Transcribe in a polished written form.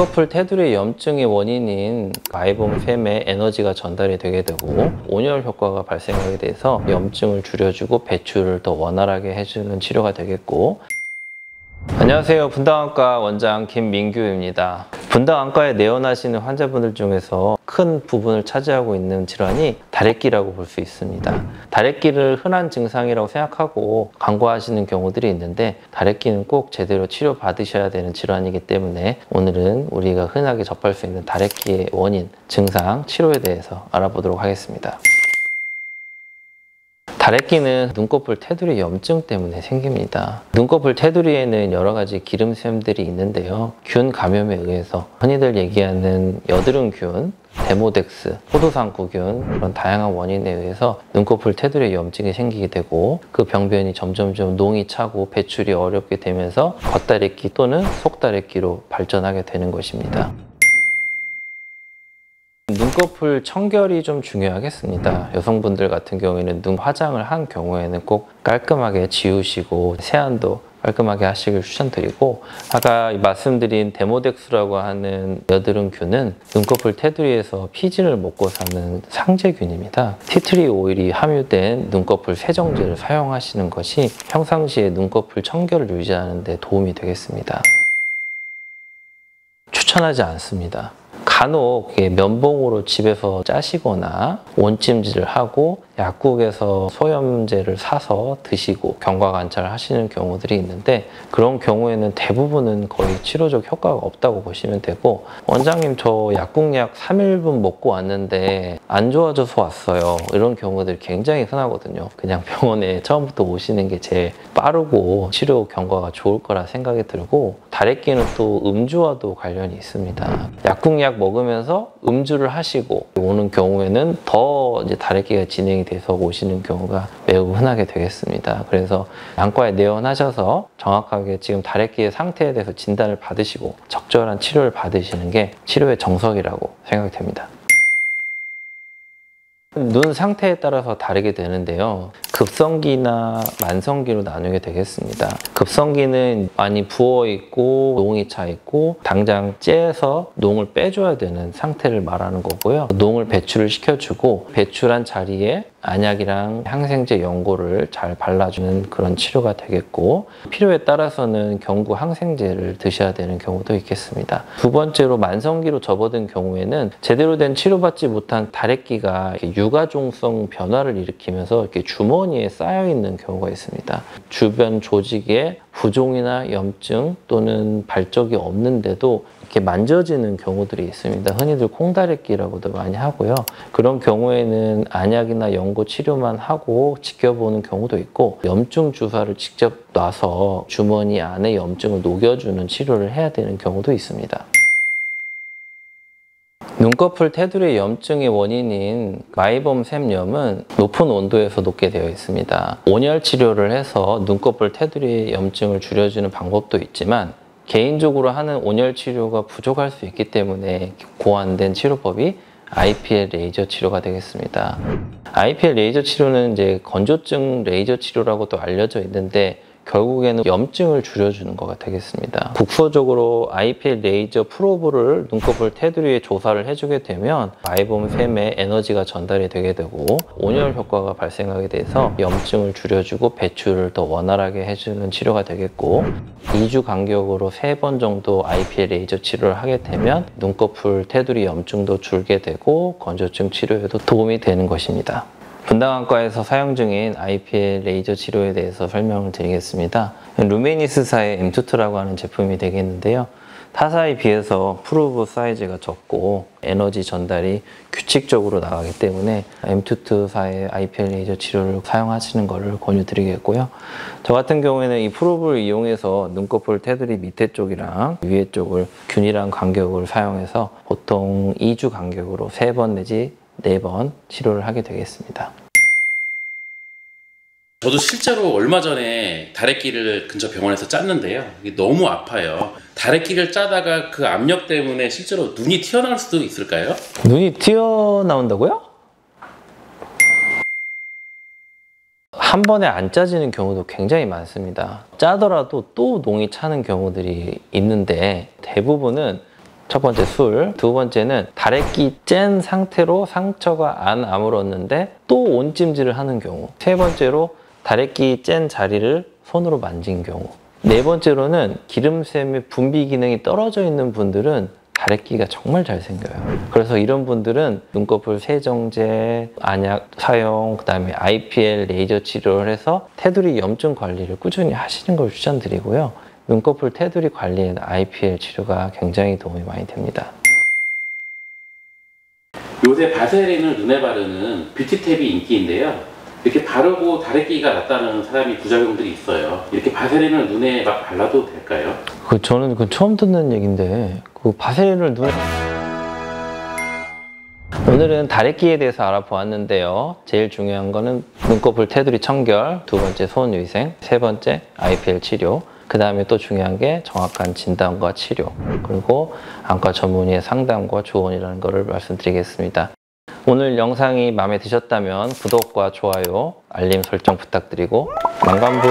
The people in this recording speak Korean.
눈꺼풀 테두리 염증의 원인인 마이봄fem에 에너지가 전달이 되게 되고 온열 효과가 발생하게 돼서 염증을 줄여주고 배출을 더 원활하게 해주는 치료가 되겠고. 안녕하세요. 분당안과 원장 김민규입니다. 분당안과에 내원하시는 환자분들 중에서 큰 부분을 차지하고 있는 질환이 다래끼라고 볼 수 있습니다. 다래끼를 흔한 증상이라고 생각하고 간과하시는 경우들이 있는데, 다래끼는 꼭 제대로 치료받으셔야 되는 질환이기 때문에 오늘은 우리가 흔하게 접할 수 있는 다래끼의 원인, 증상, 치료에 대해서 알아보도록 하겠습니다. 다래끼는 눈꺼풀 테두리 염증 때문에 생깁니다. 눈꺼풀 테두리에는 여러 가지 기름샘들이 있는데요. 균 감염에 의해서 흔히들 얘기하는 여드름균, 데모덱스, 포도상구균, 그런 다양한 원인에 의해서 눈꺼풀 테두리에 염증이 생기게 되고, 그 병변이 점점점 농이 차고 배출이 어렵게 되면서 겉다래끼 또는 속다래끼로 발전하게 되는 것입니다. 눈꺼풀 청결이 좀 중요하겠습니다. 여성분들 같은 경우에는 눈 화장을 한 경우에는 꼭 깔끔하게 지우시고 세안도 깔끔하게 하시길 추천드리고, 아까 말씀드린 데모덱스라고 하는 여드름균은 눈꺼풀 테두리에서 피지를 먹고 사는 상재균입니다. 티트리 오일이 함유된 눈꺼풀 세정제를 사용하시는 것이 평상시에 눈꺼풀 청결을 유지하는 데 도움이 되겠습니다. 추천하지 않습니다. 간혹 면봉으로 집에서 짜시거나 온찜질을 하고 약국에서 소염제를 사서 드시고 경과 관찰을 하시는 경우들이 있는데, 그런 경우에는 대부분은 거의 치료적 효과가 없다고 보시면 되고, 원장님 저 약국약 3일분 먹고 왔는데 안 좋아져서 왔어요, 이런 경우들 굉장히 흔하거든요. 그냥 병원에 처음부터 오시는 게 제일 빠르고 치료 경과가 좋을 거라 생각이 들고, 다래끼는 또 음주와도 관련이 있습니다. 약국약 먹으면서 음주를 하시고 오는 경우에는 더 이제 다래끼가 진행이 돼서 오시는 경우가 매우 흔하게 되겠습니다. 그래서 안과에 내원하셔서 정확하게 지금 다래끼의 상태에 대해서 진단을 받으시고 적절한 치료를 받으시는 게 치료의 정석이라고 생각이 됩니다. 눈 상태에 따라서 다르게 되는데요. 급성기나 만성기로 나누게 되겠습니다. 급성기는 많이 부어있고 농이 차있고 당장 째서 농을 빼줘야 되는 상태를 말하는 거고요. 농을 배출을 시켜주고 배출한 자리에 안약이랑 항생제 연고를 잘 발라주는 그런 치료가 되겠고, 필요에 따라서는 경구 항생제를 드셔야 되는 경우도 있겠습니다. 두 번째로 만성기로 접어든 경우에는 제대로 된 치료받지 못한 다래끼가 유가종성 변화를 일으키면서 이렇게 주머니에 쌓여있는 경우가 있습니다. 주변 조직에 부종이나 염증 또는 발적이 없는데도 이렇게 만져지는 경우들이 있습니다. 흔히들 콩다래끼라고도 많이 하고요. 그런 경우에는 안약이나 연고 치료만 하고 지켜보는 경우도 있고, 염증 주사를 직접 놔서 주머니 안에 염증을 녹여주는 치료를 해야 되는 경우도 있습니다. 눈꺼풀 테두리 염증의 원인인 마이봄샘염은 높은 온도에서 녹게 되어 있습니다. 온열 치료를 해서 눈꺼풀 테두리 염증을 줄여주는 방법도 있지만, 개인적으로 하는 온열 치료가 부족할 수 있기 때문에 고안된 치료법이 IPL 레이저 치료가 되겠습니다. IPL 레이저 치료는 이제 건조증 레이저 치료라고도 알려져 있는데, 결국에는 염증을 줄여주는 거가 되겠습니다. 국소적으로 IPL 레이저 프로브를 눈꺼풀 테두리에 조사를 해주게 되면 마이봄fem에 에너지가 전달이 되게 되고 온열 효과가 발생하게 돼서 염증을 줄여주고 배출을 더 원활하게 해주는 치료가 되겠고, 2주 간격으로 3번 정도 IPL 레이저 치료를 하게 되면 눈꺼풀 테두리 염증도 줄게 되고 건조증 치료에도 도움이 되는 것입니다. 분당안과에서 사용 중인 IPL 레이저 치료에 대해서 설명을 드리겠습니다. 루메니스사의 M22라고 하는 제품이 되겠는데요. 타사에 비해서 프로브 사이즈가 적고 에너지 전달이 규칙적으로 나가기 때문에 M22사의 IPL 레이저 치료를 사용하시는 것을 권유드리겠고요. 저 같은 경우에는 이 프로브를 이용해서 눈꺼풀 테두리 밑에 쪽이랑 위에 쪽을 균일한 간격을 사용해서 보통 2주 간격으로 3번 내지 4번 치료를 하게 되겠습니다. 저도 실제로 얼마 전에 다래끼를 근처 병원에서 짰는데요. 이게 너무 아파요. 다래끼를 짜다가 그 압력 때문에 실제로 눈이 튀어나올 수도 있을까요? 눈이 튀어나온다고요? 한 번에 안 짜지는 경우도 굉장히 많습니다. 짜더라도 또 농이 차는 경우들이 있는데, 대부분은 첫 번째 술, 두 번째는 다래끼 짠 상태로 상처가 안 아물었는데 또 온찜질을 하는 경우, 세 번째로 다래끼 짠 자리를 손으로 만진 경우, 네 번째로는 기름샘의 분비 기능이 떨어져 있는 분들은 다래끼가 정말 잘 생겨요. 그래서 이런 분들은 눈꺼풀 세정제, 안약 사용, 그다음에 IPL 레이저 치료를 해서 테두리 염증 관리를 꾸준히 하시는 걸 추천드리고요. 눈꺼풀 테두리 관리에는 IPL 치료가 굉장히 도움이 많이 됩니다. 요새 바세린을 눈에 바르는 뷰티탭이 인기인데요. 이렇게 바르고 다래끼가 났다는 사람이 부작용들이 있어요. 이렇게 바세린을 눈에 막 발라도 될까요? 저는 처음 듣는 얘기인데 바세린을 눈에... 오늘은 다래끼에 대해서 알아보았는데요. 제일 중요한 거는 눈꺼풀 테두리 청결, 두 번째 손위생, 세 번째 IPL 치료, 그 다음에 또 중요한 게 정확한 진단과 치료, 그리고 안과 전문의의 상담과 조언이라는 것을 말씀드리겠습니다. 오늘 영상이 마음에 드셨다면 구독과 좋아요, 알림 설정 부탁드리고 만관부!